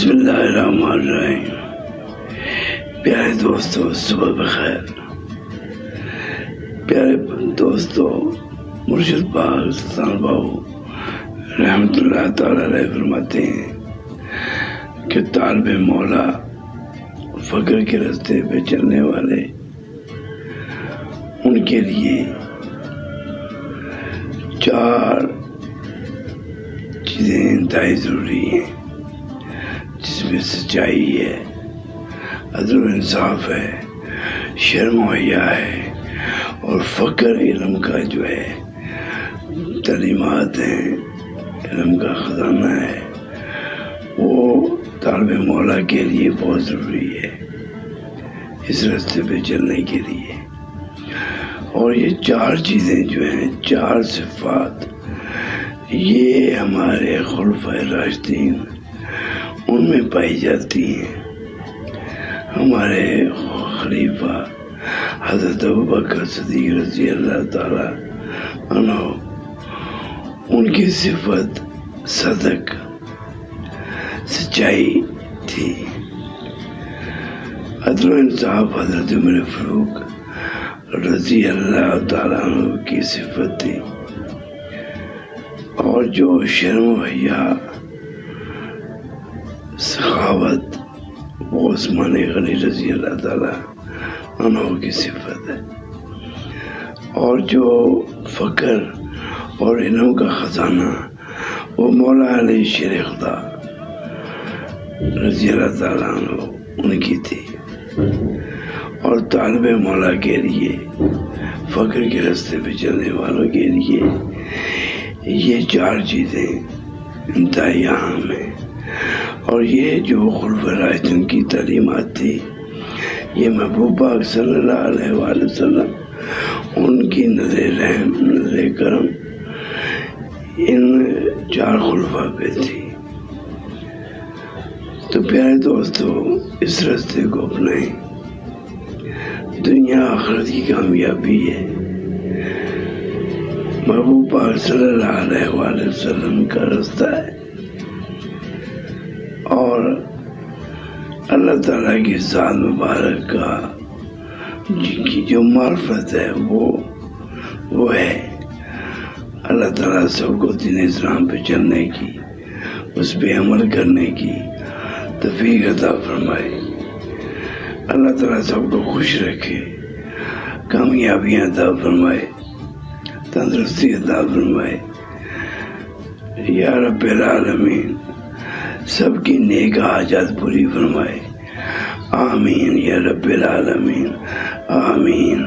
بسم اللہ الرحمن الرحیم۔ پیارے دوستو صبح بخیر۔ پیارے دوستو، مرشد پاک سلطان بابو رحمت اللہ تعالی علیہ فرماتے ہیں کہ طالب مولا فقر کے راستے پہ چلنے والے ان کے لیے 4 چیزیں انتہائی ضروری ہیں، جس میں سچائی ہے، عدل و انصاف ہے، شرم و حیا ہے، اور فقر علم کا جو ہے تعلیمات ہیں، علم کا خزانہ ہے، وہ طالب مولا کے لیے بہت ضروری ہے اس راستے پہ چلنے کے لیے۔ اور یہ 4 چیزیں جو ہیں، 4 صفات، یہ ہمارے خلفائے راشدین ان میں پائی جاتی ہیں۔ ہمارے خلیفہ حضرت ابوبکر صدیق رضی اللہ تعالی عنہ، ان کی صفت صدق، سچائی تھی۔ عدل و انصاف حضرت عمر فاروق رضی اللہ تعالیٰ عنہ کی صفت تھی، اور جو شرم و حیا، سخاوت، وہ عثمان غنی رضی اللہ تعالیٰ عنہ کی صفت ہے۔ اور جو فقر اور علم کا خزانہ، وہ مولا علی شیر خدا رضی اللہ تعالیٰ عنہ ان کی تھی۔ اور طالب مولا کے لیے، فقر کے راستے پہ چلنے والوں کے لیے، یہ 4 چیزیں انتہائی اہم ہیں۔ اور یہ جو خلفائے راشدین کی تعلیمات تھی، یہ محبوب پاک صلی اللہ علیہ وآلہ وسلم ان کی نظر رحم، نظر کرم ان 4 خلفاء پہ تھی۔ تو پیارے دوستو، اس راستے کو اپنائیں، دنیا آخرت کی کامیابی ہے۔ محبوب پاک صلی اللہ علیہ وآلہ وسلم کا راستہ ہے، اور اللہ تعالیٰ کی ذات مبارک کا کی جو معرفت ہے، وہ ہے اللہ تعالیٰ سب کو دین اسلام پہ چلنے کی، اس پہ عمل کرنے کی توفیق عطا فرمائے۔ اللہ تعالیٰ سب کو خوش رکھے، کامیابیاں عطا فرمائے، تندرستی عطا فرمائے۔ یا رب العالمین سب کی نیک حاجات پوری فرمائے۔ آمین یا رب العالمین، آمین۔